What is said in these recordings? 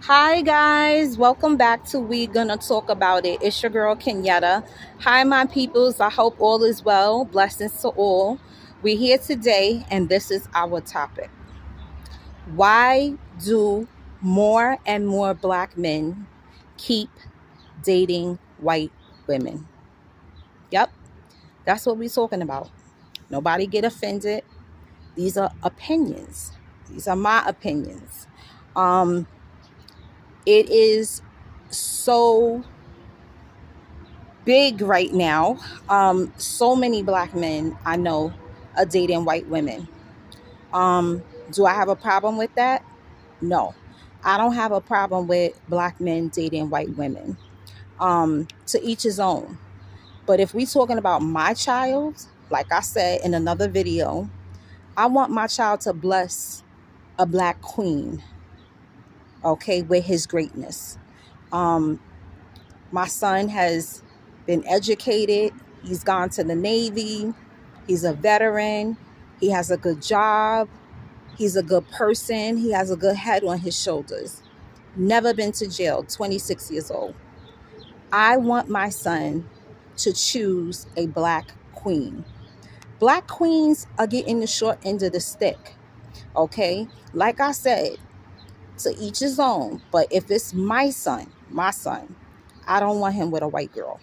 Hi guys, welcome back to We Gonna Talk About It. It's your girl Kenyatta. Hi my peoples, I hope all is well. Blessings to all. We're here today and this is our topic. Why do more and more black men keep dating white women? Yep, that's what we're talking about. Nobody get offended. These are opinions. These are my opinions. Um it is so big right now. So many black men I know are dating white women. Um, do I have a problem with that? No, I don't have a problem with black men dating white women. To each his own. But if we talking about my child, like I said in another video, I want my child to bless a black queen, okay, with his greatness. Um, my son has been educated. He's gone to the Navy. He's a veteran. He has a good job. He's a good person. He has a good head on his shoulders. Never been to jail, 26 years old. I want my son to choose a black queen. Black queens are getting the short end of the stick. Okay? Like I said, to each his own. But if it's my son, I don't want him with a white girl.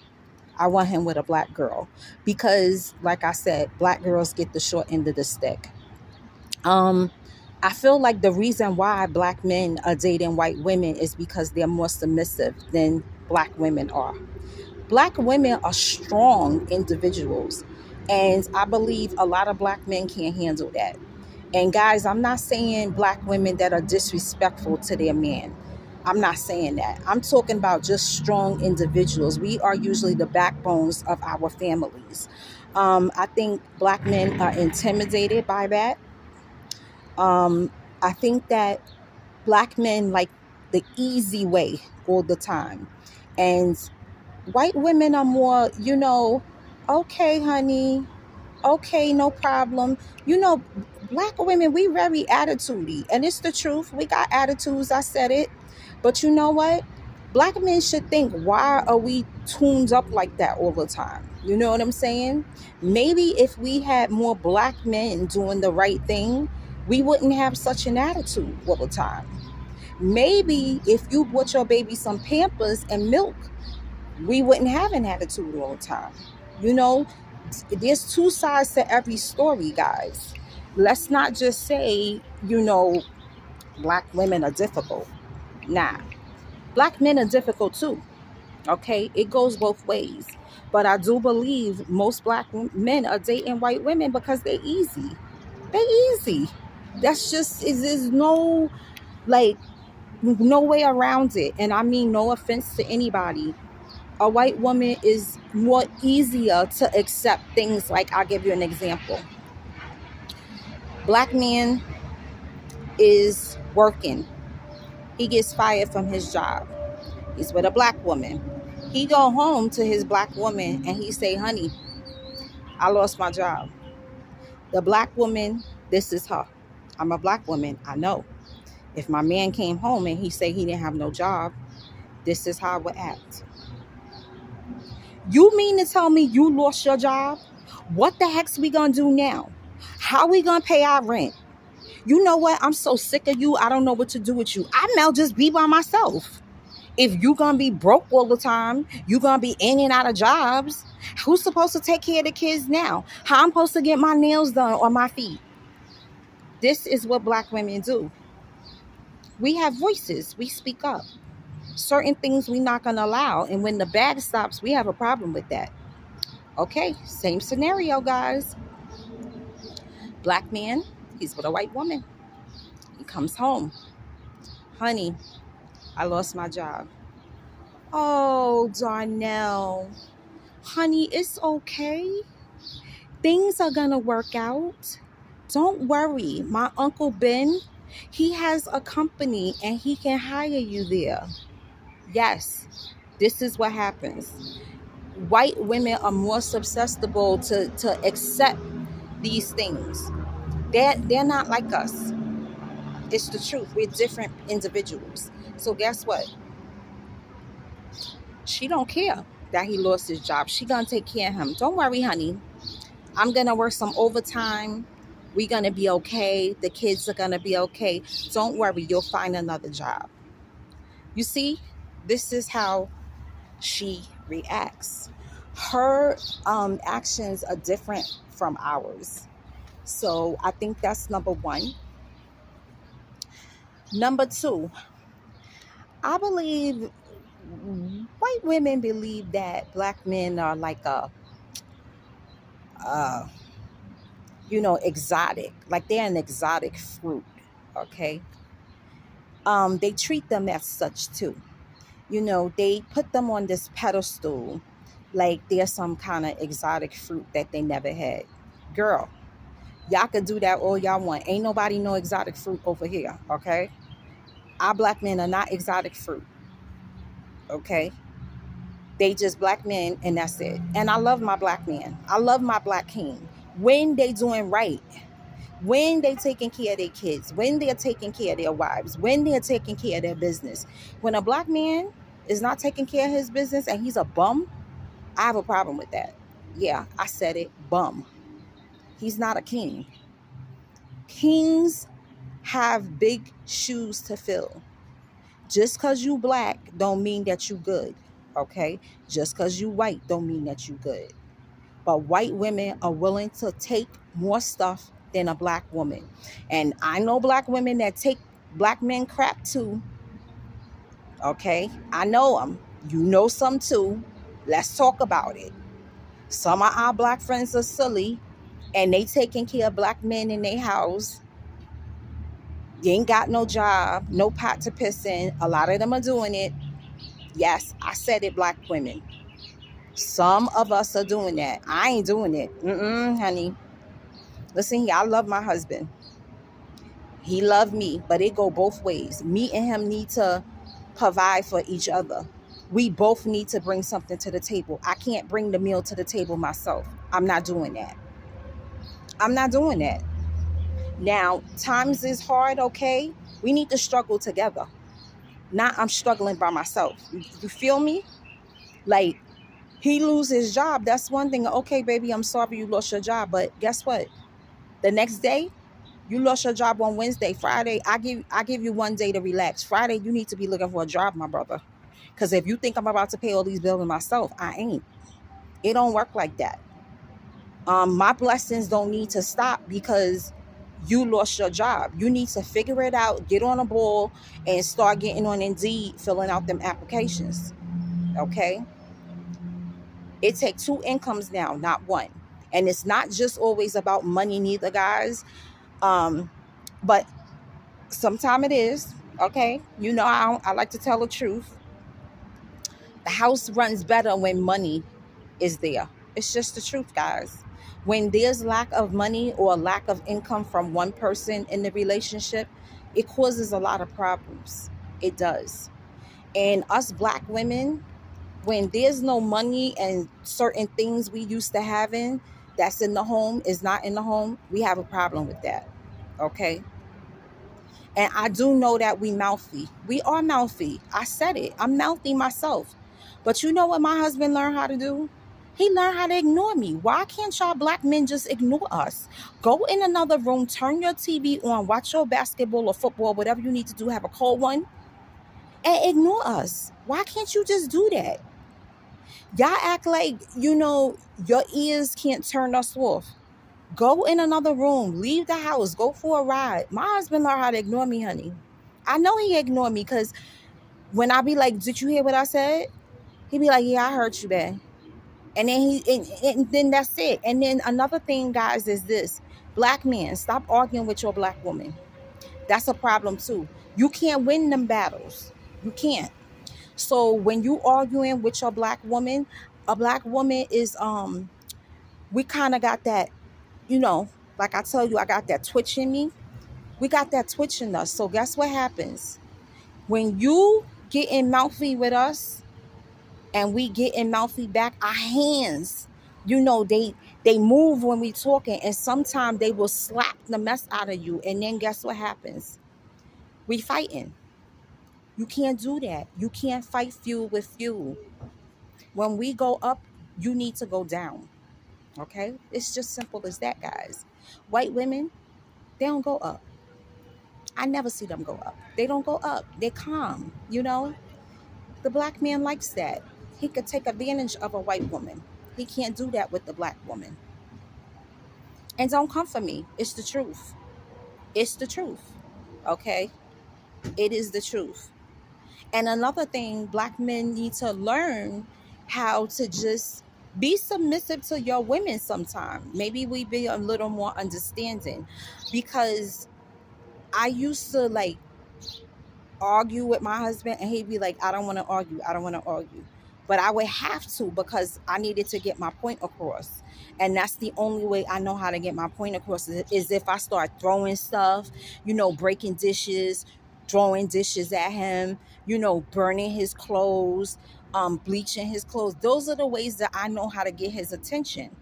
I want him with a black girl because, like I said, black girls get the short end of the stick. Um, I feel like the reason why black men are dating white women is because they're more submissive than black women are. Black women are strong individuals, and I believe a lot of black men can't handle that. And guys, I'm not saying black women that are disrespectful to their man. I'm not saying that. I'm talking about just strong individuals. We are usually the backbones of our families. I think black men are intimidated by that. I think that black men like the easy way all the time. And white women are more, okay, honey, okay, no problem. You know, black women, we very attitudey. And it's the truth. We got attitudes. I said it. But you know what? Black men should think, why are we tuned up like that all the time? You know what I'm saying? Maybe if we had more black men doing the right thing, we wouldn't have such an attitude all the time. Maybe if you bought your baby some Pampers and milk, we wouldn't have an attitude all the time. You know, there's two sides to every story, guys. Let's not just say, black women are difficult. Nah, black men are difficult too. Okay, it goes both ways. But I do believe most black men are dating white women because they're easy. They're easy. That's just is no, like, no way around it. And I mean no offense to anybody. A white woman is more easier to accept things. Like, I'll give you an example. Black man is working. He gets fired from his job. He's with a black woman. He go home to his black woman and he say, honey, I lost my job. The black woman, this is her. I'm a black woman, I know. If my man came home and he say he didn't have no job, this is how I would act. You mean to tell me you lost your job? What the heck's we gonna do now? How we gonna pay our rent? You know what? I'm so sick of you. I don't know what to do with you. I now just be by myself. If you gonna be broke all the time, you gonna be in and out of jobs. Who's supposed to take care of the kids now? How I'm supposed to get my nails done on my feet? This is what black women do. We have voices. We speak up. Certain things we not gonna allow. And when the bag stops, we have a problem with that. Okay, same scenario, guys. Black man, he's with a white woman. He comes home. Honey, I lost my job. Oh, Darnell. Honey, it's okay. Things are gonna work out. Don't worry. My Uncle Ben, he has a company and he can hire you there. Yes, this is what happens. White women are more susceptible to accept these things. They're not like us. It's the truth. We're different individuals. So guess what? She don't care that he lost his job. She gonna take care of him. Don't worry, honey. I'm gonna work some overtime. We gonna be okay. The kids are gonna be okay. Don't worry, you'll find another job. You see, this is how she reacts. Her actions are different from ours. So I think that's number one. Number two, I believe white women believe that black men are like uh, exotic, like they're an exotic fruit. Okay. They treat them as such too. They put them on this pedestal like they're some kind of exotic fruit that they never had. Girl, y'all could do that all y'all want. Ain't nobody no exotic fruit over here, okay? Our black men are not exotic fruit, okay? They just black men and that's it. And I love my black man. I love my black king. When they doing right, when they taking care of their kids, when they're taking care of their wives, when they're taking care of their business. When a black man is not taking care of his business and he's a bum, I have a problem with that. Yeah, I said it, bum. He's not a king. Kings have big shoes to fill. Just because you black don't mean that you good, okay? Just because you white don't mean that you good. But white women are willing to take more stuff than a black woman. And I know black women that take black men crap too, okay? I know them. You know some too. Let's talk about it. Some of our black friends are silly and they taking care of black men in their house. You ain't got no job, no pot to piss in. A lot of them are doing it. Yes, I said it, black women. Some of us are doing that. I ain't doing it. Honey. Listen here, I love my husband. He loved me, but it go both ways. Me and him need to provide for each other. We both need to bring something to the table. I can't bring the meal to the table myself. I'm not doing that. I'm not doing that. Now, times is hard, okay? We need to struggle together. Not I'm struggling by myself. You feel me? Like, he lose his job. That's one thing. Okay, baby, I'm sorry you lost your job. But guess what? The next day, you lost your job on Wednesday. Friday, I give you one day to relax. Friday, you need to be looking for a job, my brother. Because if you think I'm about to pay all these bills myself, I ain't. It don't work like that. My blessings don't need to stop because you lost your job. You need to figure it out, get on a ball, and start getting on Indeed, filling out them applications. Okay? It takes two incomes now, not one. And it's not just always about money neither, guys. But sometimes it is. Okay? I like to tell the truth. The house runs better when money is there. It's just the truth, guys. When there's lack of money or lack of income from one person in the relationship, it causes a lot of problems. It does. And us black women, when there's no money and certain things we used to having that's in the home is not in the home, we have a problem with that. Okay? And I do know that we mouthy. We are mouthy. I said it. I'm mouthy myself. But you know what my husband learned how to do? He learned how to ignore me. Why can't y'all black men just ignore us? Go in another room, turn your TV on, watch your basketball or football, whatever you need to do, have a cold one, and ignore us. Why can't you just do that? Y'all act like, your ears can't turn us off. Go in another room, leave the house, go for a ride. My husband learned how to ignore me, honey. I know he ignored me because when I be like, did you hear what I said? He be like, yeah, I heard you, babe. And then and then that's it. And then another thing, guys, is this. Black men, stop arguing with your black woman. That's a problem too. You can't win them battles. You can't. So when you arguing with your black woman, a black woman is we kind of got that, like I tell you, I got that twitch in me. We got that twitch in us. So guess what happens? When you get in mouthy with us and we get in mouthy back, our hands, they move when we talking, and sometimes they will slap the mess out of you. And then guess what happens? We fighting. You can't do that. You can't fight fuel with fuel. When we go up, you need to go down. Okay? It's just simple as that, guys. White women, they don't go up. I never see them go up. They don't go up. They're calm, you know? The black man likes that. He could take advantage of a white woman. He can't do that with the black woman. And don't come for me. It's the truth. It's the truth. Okay? It is the truth. And another thing, black men need to learn how to just be submissive to your women sometime. Maybe we be a little more understanding, because I used to like argue with my husband and he'd be like, I don't want to argue. I don't want to argue. But I would have to, because I needed to get my point across. And that's the only way I know how to get my point across is if I start throwing stuff, breaking dishes, throwing dishes at him, burning his clothes, bleaching his clothes. Those are the ways that I know how to get his attention.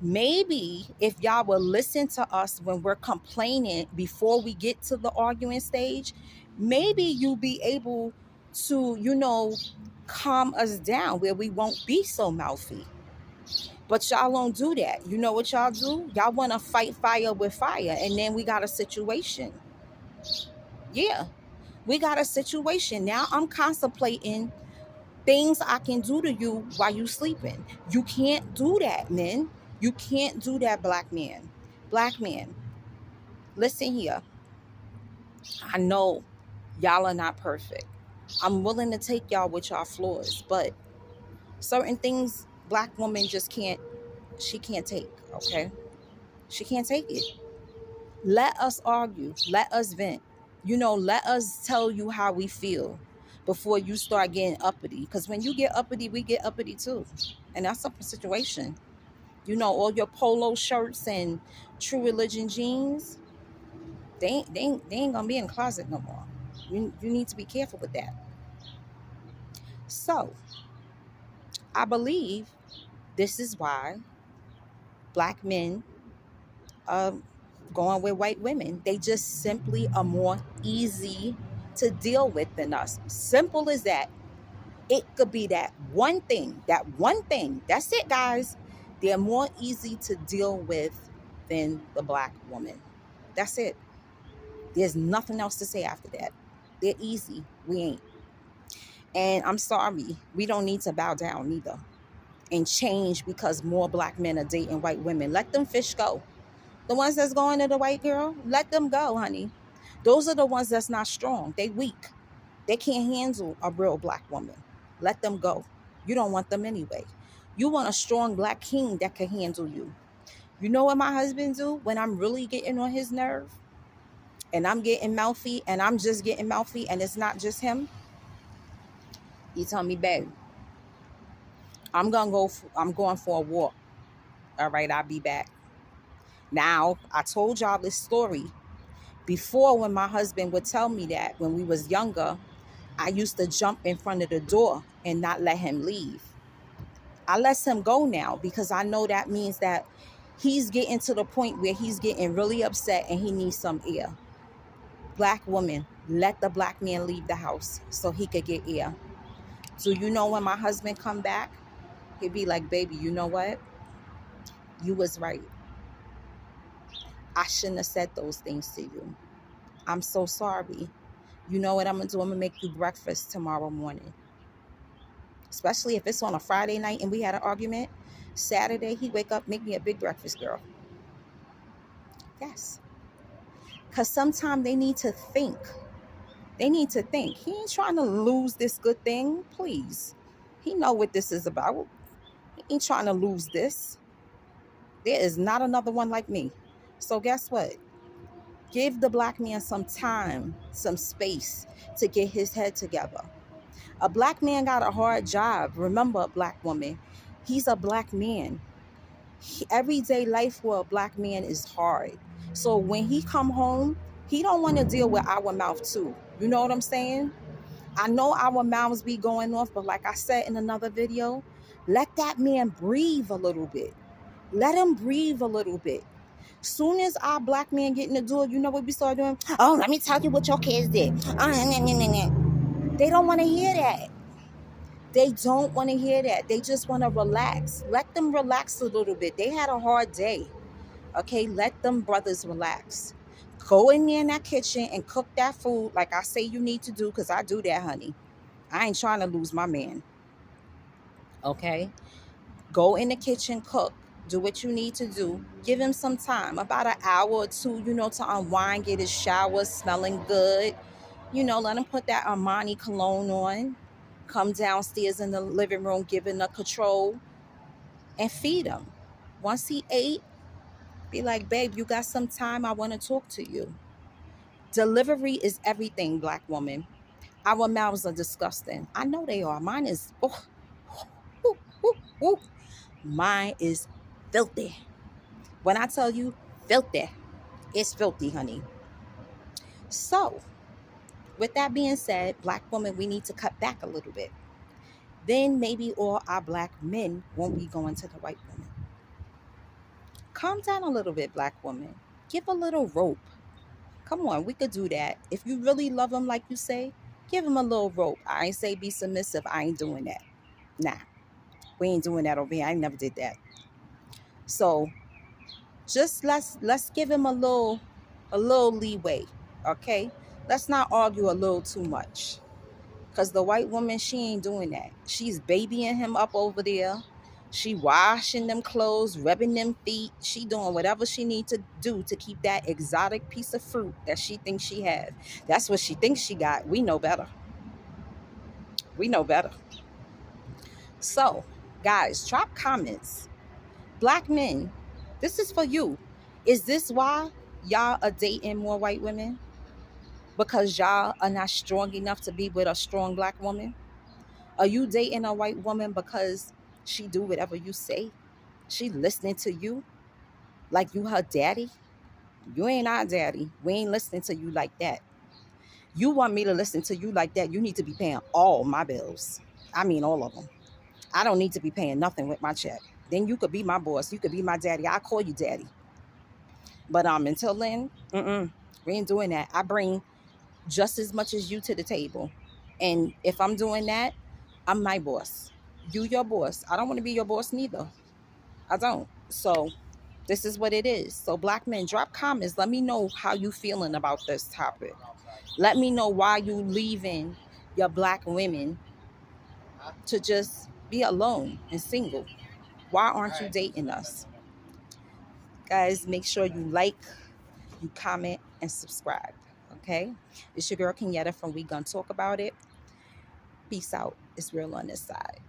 Maybe if y'all will listen to us when we're complaining before we get to the arguing stage, maybe you'll be able to, calm us down where we won't be so mouthy. But y'all don't do that. You know what y'all do? Y'all want to fight fire with fire. And then we got a situation. Yeah, we got a situation. Now I'm contemplating things I can do to you while you sleeping. You can't do that, men. You can't do that, black man. Black man, listen here. I know y'all are not perfect. I'm willing to take y'all with y'all flaws, but certain things black woman just can't, she can't take, okay? She can't take it. Let us argue. Let us vent. Let us tell you how we feel before you start getting uppity. Because when you get uppity, we get uppity too. And that's a situation. All your polo shirts and True Religion jeans, they ain't gonna be in the closet no more. You need to be careful with that. So, I believe this is why black men going with white women. They just simply are more easy to deal with than us. Simple as that. It could be that one thing. That's it, guys. They're more easy to deal with than the black woman. That's it. There's nothing else to say after that. They're easy. We ain't. And I'm sorry, we don't need to bow down either and change because more black men are dating white women. Let them fish go. The ones that's going to the white girl, let them go, honey. Those are the ones that's not strong. They weak. They can't handle a real black woman. Let them go. You don't want them anyway. You want a strong black king that can handle you. You know what my husband do when I'm really getting on his nerve? And I'm getting mouthy, and I'm just getting mouthy, and it's not just him. He tell me, babe, I'm going for a walk. All right, I'll be back. Now, I told y'all this story before. When my husband would tell me that when we was younger, I used to jump in front of the door and not let him leave. I let him go now because I know that means that he's getting to the point where he's getting really upset and he needs some air. Black woman, let the black man leave the house so he could get air. So when my husband come back, he'd be like, baby, you know what? You was right. I shouldn't have said those things to you. I'm so sorry. You know what I'm going to do? I'm going to make you breakfast tomorrow morning. Especially if it's on a Friday night and we had an argument. Saturday, he wake up, make me a big breakfast, girl. Yes. Because sometimes they need to think. They need to think. He ain't trying to lose this good thing. Please. He know what this is about. He ain't trying to lose this. There is not another one like me. So guess what? Give the black man some time, some space to get his head together. A black man got a hard job. Remember, a black woman, he's a black man. Everyday life for a black man is hard. So when he come home, he don't want to deal with our mouth too. You know what I'm saying? I know our mouths be going off, but like I said in another video, let that man breathe a little bit. Let him breathe a little bit. Soon as our black man get in the door, you know what we start doing? Oh, let me tell you what your kids did. They don't want to hear that. They don't want to hear that. They just want to relax. Let them relax a little bit. They had a hard day. Okay, let them brothers relax. Go in there in that kitchen and cook that food like I say you need to do, because I do that, honey. I ain't trying to lose my man. Okay, go in the kitchen, cook, do what you need to do. Give him some time, about an hour or two, to unwind, get his shower smelling good. Let him put that Armani cologne on, come downstairs in the living room, give him the control, and feed him. Once he ate, be like, babe, you got some time? I want to talk to you. Delivery is everything, black woman. Our mouths are disgusting. I know they are. Mine is, oh, oh, oh, oh. Mine is filthy. When I tell you filthy, it's filthy, honey. So, with that being said, black woman, we need to cut back a little bit. Then maybe all our black men won't be going to the white woman. Calm down a little bit, black woman. Give a little rope. Come on, we could do that. If you really love him like you say, give him a little rope. I ain't say be submissive. I ain't doing that. Nah, we ain't doing that over here. I never did that. So just let's give him a little leeway. Okay? Let's not argue a little too much. Because the white woman, she ain't doing that. She's babying him up over there. She washing them clothes, rubbing them feet. She doing whatever she need to do to keep that exotic piece of fruit that she thinks she has. That's what she thinks she got. We know better. We know better. So, guys, drop comments. Black men, this is for you. Is this why y'all are dating more white women? Because y'all are not strong enough to be with a strong black woman? Are you dating a white woman because she do whatever you say? She listening to you like you her daddy? You ain't our daddy. We ain't listening to you like that. You want me to listen to you like that, you need to be paying all my bills. I mean, all of them. I don't need to be paying nothing with my check. Then you could be my boss. You could be my daddy. I'll call you daddy. But until then, we ain't doing that. I bring just as much as you to the table. And if I'm doing that, I'm my boss. You your boss. I don't want to be your boss neither. I don't. So this is what it is. So black men, drop comments. Let me know how you feeling about this topic. Let me know why you leaving your black women to just be alone and single. Why aren't you dating us? Guys, make sure you like, you comment, and subscribe. Okay? It's your girl Kenyatta from We Gonna Talk About It. Peace out. It's real on this side.